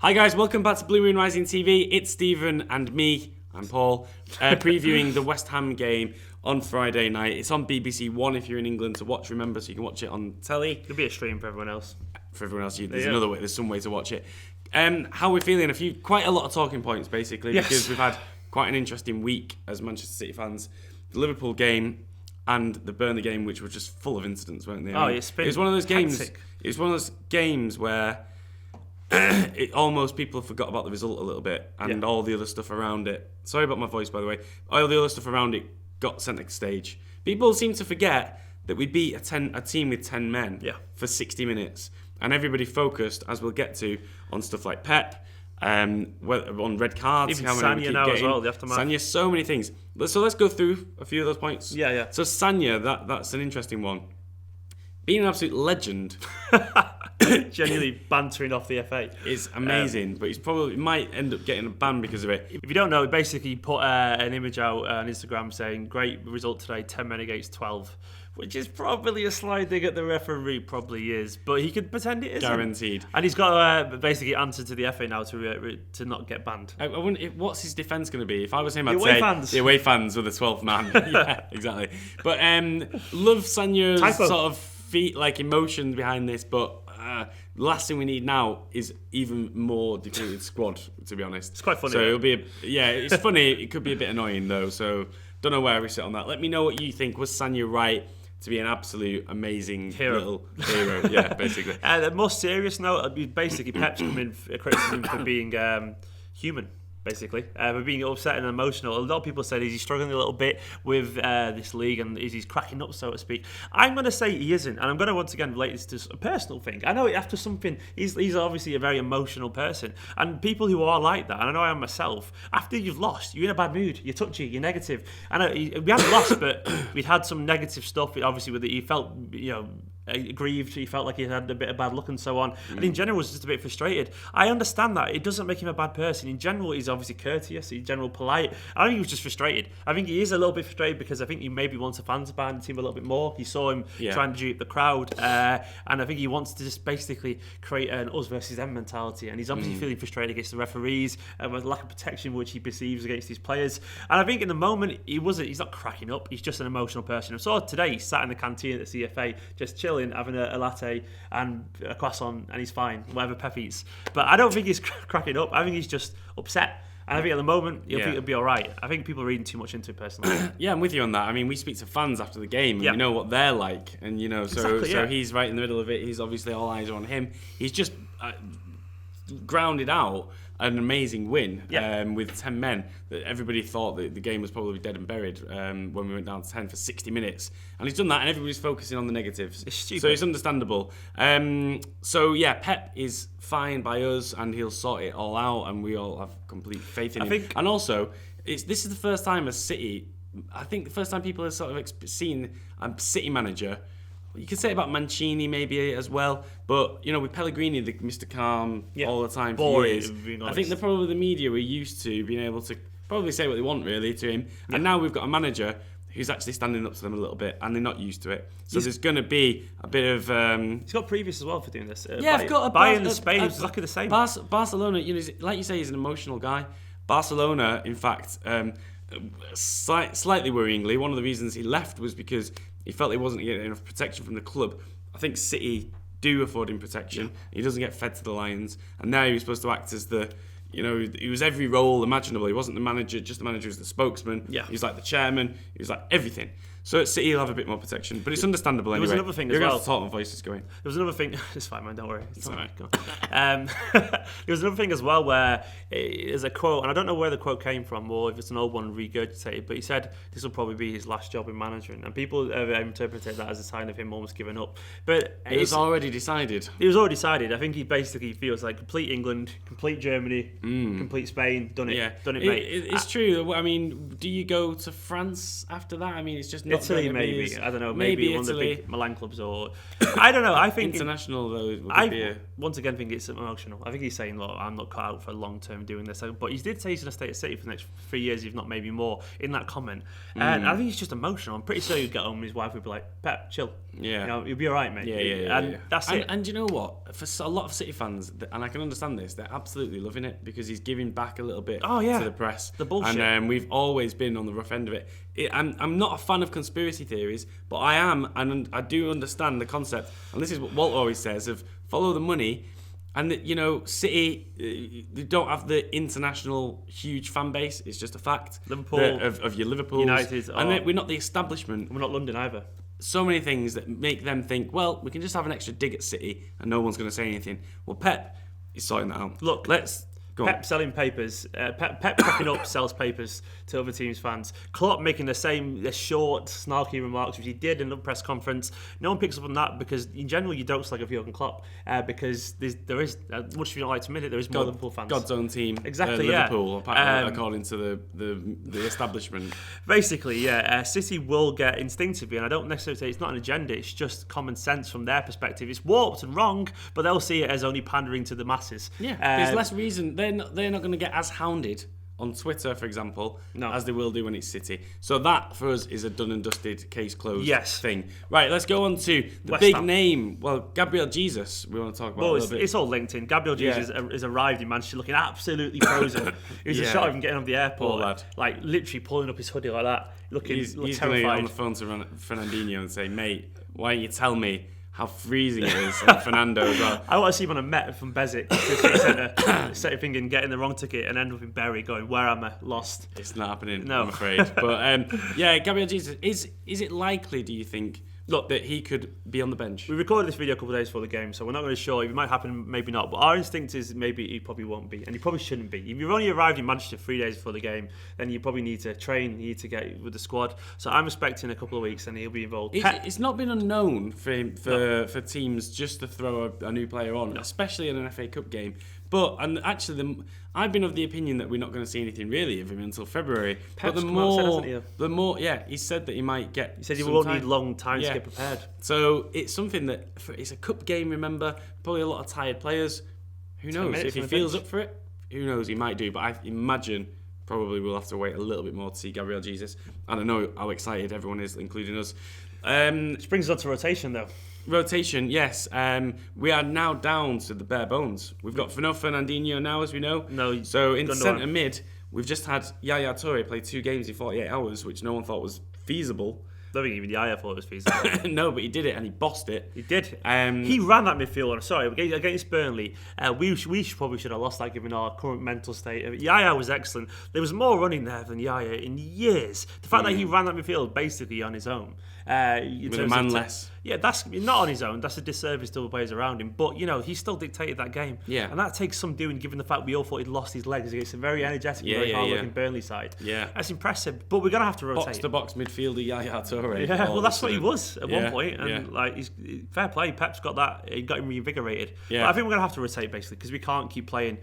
Hi guys, welcome back to Blue Moon Rising TV. It's Stephen and me, I'm Paul, previewing the West Ham game on Friday night. It's on BBC One if you're in England to watch, remember, so you can watch it on telly. There'll be a stream for everyone else. For everyone else, there's another way, there's some way to watch it. How are we feeling? Quite a lot of talking points basically, because we've had quite an interesting week as Manchester City fans. The Liverpool game and the Burnley game, which were just full of incidents, weren't they? It was one of those games. hectic. It was one of those games where people forgot about the result a little bit and all the other stuff around it. Sorry about my voice, by the way. All the other stuff around it got centre stage. People seem to forget that we beat a team with 10 men for 60 minutes. And everybody focused, as we'll get to, on stuff like Pep, on red cards. Even Sanya now as well, the aftermath. Sanya, so many things. So let's go through a few of those points. Yeah. So Sanya, that's an interesting one. Being an absolute legend... Genuinely bantering off the FA. It's amazing, but he might end up getting a ban because of it. If you don't know, he basically put an image out on Instagram saying, great result today, 10 men against 12, which is probably a slight dig at the referee, probably is, but he could pretend it isn't. Guaranteed. And he's got to basically answer to the FA now to not get banned. What's his defence going to be? If I was him, I'd The away say fans. the away fans were the 12th man. Yeah, exactly. But love Sanya's Typo. sort of emotions behind this, but the last thing we need now is even more depleted squad, to be honest. It's quite funny. So it'll be it's funny. It could be a bit annoying though. So don't know where we sit on that. Let me know what you think. Was Sanya right to be an absolute amazing little hero? Yeah, basically. The more serious note, basically Pep's come in criticism for being human. Basically, for being upset and emotional. A lot of people said, is he struggling a little bit with this league and is he cracking up, so to speak? I'm going to say he isn't, and I'm going to once again relate this to a personal thing. I know after something, he's obviously a very emotional person, and people who are like that, and I know I am myself, after you've lost, you're in a bad mood, you're touchy, you're negative. I know we haven't lost, but we'd had some negative stuff, obviously, with it. He felt, grieved, he felt like he had a bit of bad luck and so on, and in general was just a bit frustrated. I understand that. It doesn't make him a bad person. In general, he's obviously courteous, he's general polite. I think he was just frustrated. I think he is a little bit frustrated because I think he maybe wants the fans behind the team a little bit more. You saw him trying to dupe the crowd, and I think he wants to just basically create an us versus them mentality, and he's obviously feeling frustrated against the referees and with lack of protection which he perceives against his players. And I think in the moment he's not cracking up, he's just an emotional person. I saw today he sat in the canteen at the CFA just chilling, having a latte and a croissant, and he's fine, whatever Pep eats. But I don't think he's cracking up. I think he's just upset. And I think at the moment, think it'll be all right. I think people are reading too much into it personally. Yeah, I'm with you on that. I mean, we speak to fans after the game, and we know what they're like, and so he's right in the middle of it. He's obviously all eyes are on him. He's just grounded out an amazing win with 10 men. That everybody thought that the game was probably dead and buried when we went down to 10 for 60 minutes, and he's done that, and everybody's focusing on the negatives. It's stupid. So it's understandable. Pep is fine by us, and he'll sort it all out, and we all have complete faith in him. And also, this is the first time as City, I think the first time people have sort of seen a City manager. You could say about Mancini maybe as well, but with Pellegrini, the Mr. Calm all the time for years. I think the media were used to being able to probably say what they want really to him, and now we've got a manager who's actually standing up to them a little bit, and they're not used to it. So there's going to be a bit of. He's got previous as well for doing this. I've got Bayern and Spain. It's exactly the same. Barcelona, like you say, he's an emotional guy. Barcelona, in fact, slightly worryingly, one of the reasons he left was because he felt he wasn't getting enough protection from the club. I think City do afford him protection. He doesn't get fed to the Lions, and now he was supposed to act as the. He was every role imaginable. He wasn't the manager, just the manager. He was the spokesman. He was like the chairman. He was like everything. So at City, he'll have a bit more protection, but it's understandable anyway. There was another thing You're as well. Going to talk, my voice is going. There was another thing. It's fine, man. Don't worry. It's all right. There was another thing as well where there's a quote, and I don't know where the quote came from or if it's an old one regurgitated, but he said this will probably be his last job in management, and people have interpreted that as a sign of him almost giving up. But it was already decided. It was already decided. I think he basically feels like complete England, complete Germany, complete Spain. Done it. Done it, mate. It's true. I mean, do you go to France after that? I mean, it's just Italy, maybe. I don't know. Maybe one of the Italy. big Milan clubs, or I don't know. I think international though. Once again think it's emotional. I think he's saying, "Look, I'm not cut out for long term doing this." But he did say he's going to stay at City for the next 3 years, if not maybe more, in that comment. And I think he's just emotional. I'm pretty sure he'd get home and his wife would be like, "Pep, chill. You'll be all right, mate." And that's it. And you know what? For a lot of City fans, and I can understand this, they're absolutely loving it because he's giving back a little bit to the press. The bullshit. And we've always been on the rough end of it. I'm not a fan of conspiracy theories, but I am, and I do understand the concept. And this is what Walt always says: of follow the money. And City, they don't have the international huge fan base. It's just a fact. Liverpool, of your Liverpool, United, and we're not the establishment. We're not London either. So many things that make them think, well, we can just have an extra dig at City, and no one's going to say anything. Well, Pep is sorting that out. Look, Pep selling papers. Pep cracking up sells papers to other teams' fans. Klopp making the short, snarky remarks, which he did in the press conference. No one picks up on that because, in general, you don't slag a Jurgen Klopp because there is, much as you don't like to admit it, there is more Liverpool fans. God's own team. Exactly, Liverpool, according to the establishment. Basically, City will get instinctively, and I don't necessarily say it's not an agenda, it's just common sense from their perspective. It's warped and wrong, but they'll see it as only pandering to the masses. Yeah, there's less reason. They're not going to get as hounded on Twitter, for example, as they will do when it's City. So that, for us, is a done and dusted, case closed thing. Right, let's go on to the West big Ham. Name. Well, Gabriel Jesus, we want to talk about a little bit. It's all linked in. Gabriel Jesus has arrived in Manchester looking absolutely frozen. It was a shot of him getting off the airport, like literally pulling up his hoodie like that, looking he's terrified. He's going to get on the phone to Fernandinho and say, mate, why don't you tell me how freezing it is, and Fernando as well. I want to see him on a Met from Bezic, city centre, thinking getting the wrong ticket and end up in Bury going, where am I? Lost. It's not happening, no. I'm afraid. But Gabriel Jesus, is it likely, do you think, that he could be on the bench? We recorded this video a couple of days before the game, so we're not really sure. It might happen, maybe not. But our instinct is maybe he probably won't be, and he probably shouldn't be. If you've only arrived in Manchester 3 days before the game, then you probably need to train, you need to get with the squad. So I'm expecting a couple of weeks, and he'll be involved. It's not been unknown for him, for teams just to throw a new player on, especially in an FA Cup game. But I've been of the opinion that we're not going to see anything really of him until February. Pep's the more, he said that he might get. He said he won't need long time to get prepared. So it's something that it's a cup game. Remember, probably a lot of tired players. Who knows if he feels up for it? Who knows? He might do. But I imagine probably we'll have to wait a little bit more to see Gabriel Jesus. And I know how excited everyone is, including us. Which brings us on to rotation, though. Rotation, yes. We are now down to the bare bones. We've got Fernandinho now, as we know. So in centre mid, we've just had Yaya Toure play 2 games in 48 hours, which no one thought was feasible. I don't think even Yaya thought it was feasible. No, but he did it and he bossed it. He did. He ran that midfield. Sorry, against Burnley, we probably should have lost that given our current mental state. Yaya was excellent. There was more running there than Yaya in years. The fact that he ran that midfield basically on his own. With a man less. Yeah, that's not on his own. That's a disservice to the players around him. But, he still dictated that game. Yeah. And that takes some doing, given the fact we all thought he'd lost his legs against a very energetic, very hard-working Burnley side. Yeah. That's impressive. But we're going to have to rotate. Box-to-box midfielder Yaya Toure. Yeah, well, that's what he was at one point. And, he's fair play. Pep's got that. He got him reinvigorated. Yeah. But I think we're going to have to rotate, basically, because we can't keep playing.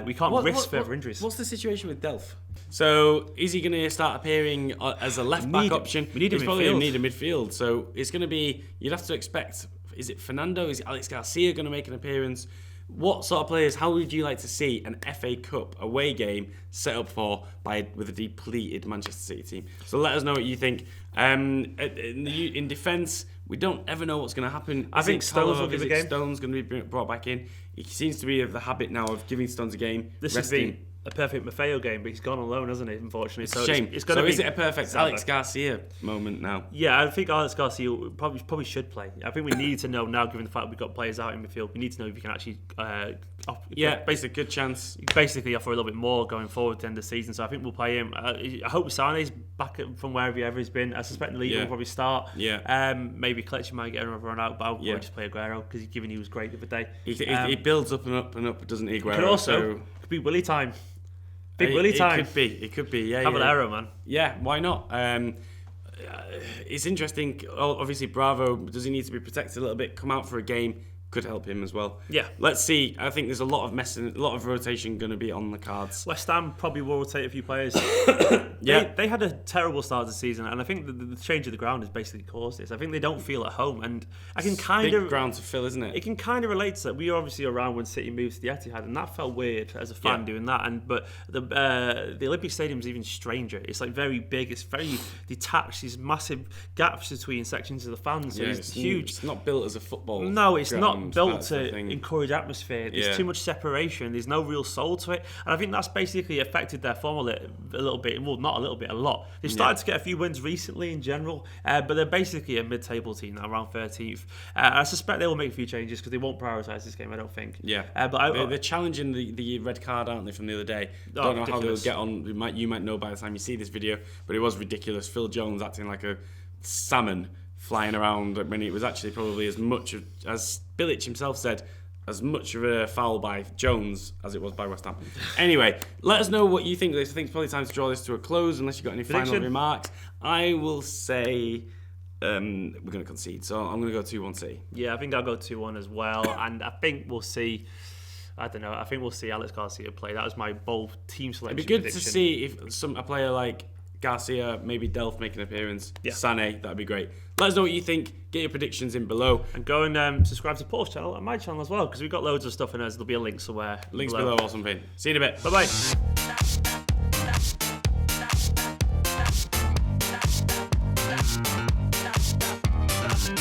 We can't risk further injuries. What's the situation with Delph? So, is he going to start appearing as a left-back option? We need a midfield. He's probably going to need a midfield. So, it's going to be... You'd have to expect... Is it Fernando? Is it Alex Garcia going to make an appearance? What sort of players, how would you like to see an FA Cup away game set up with a depleted Manchester City team? So let us know what you think. In defence, we don't ever know what's going to happen. I think Stones will give a game. Stones going to be brought back in. He seems to be of the habit now of giving Stones a game. This has been a perfect Maffeo game, but he's gone on loan, hasn't he, unfortunately? It's a shame. Is it a perfect Alex Garcia moment now? Yeah, I think Alex Garcia probably should play. I think we need to know now, given the fact we've got players out in midfield, we need to know if he can actually... basically good chance. Basically offer a little bit more going forward to end the season, so I think we'll play him. I hope Sane's back from wherever he's been. I suspect the league will probably start. Yeah. Maybe Kelechi might get another run out, but I'll probably just play Aguero, because given he was great the other day. He builds up and up and up, doesn't he, Aguero? Could be Willie time. Big Willie time. It could be. Yeah. Caballero, man. Yeah, why not? It's interesting. Obviously, Bravo, does he need to be protected a little bit? Come out for a game could help him as well. Yeah. Let's see. I think there's a lot of rotation going to be on the cards. West Ham probably will rotate a few players. They had a terrible start to the season, and I think the change of the ground has basically caused this. I think they don't feel at home, and I can kind of big ground to fill, isn't it? It can kind of relate to that. We were obviously around when City moved to the Etihad, and that felt weird as a fan doing that. But the Olympic Stadium's even stranger. It's like very big. It's very detached. These massive gaps between sections of the fans. So it's huge. It's not built as a football. No, it's ground. not built to encourage atmosphere. There's too much separation. There's no real soul to it, and I think that's basically affected their form a little bit. Well, not a little bit, a lot. They've started to get a few wins recently in general, but they're basically a mid-table team now, around 13th. I suspect they will make a few changes because they won't prioritise this game, I don't think. Yeah, but they're challenging the red card, aren't they, from the other day? Don't know how they'll get on. You might know by the time you see this video, but it was ridiculous. Phil Jones acting like a salmon flying around when it was actually probably as much as Bilic himself said, as much of a foul by Jones as it was by West Ham. Anyway, let us know what you think of this. I think it's probably time to draw this to a close, unless you've got any final remarks. I will say we're going to concede, so I'm going to go 2-1 City. Yeah, I think I'll go 2-1 as well, and I think we'll see... I don't know. I think we'll see Alex Garcia play. That was my bold team selection. It'd be good prediction. to see if a player like Garcia, maybe Delph make an appearance. Yeah. Sané, that'd be great. Let us know what you think. Get your predictions in below. And go and subscribe to Paul's channel and my channel as well, because we've got loads of stuff in there. There'll be a link somewhere. Links below or something. See you in a bit. Bye-bye.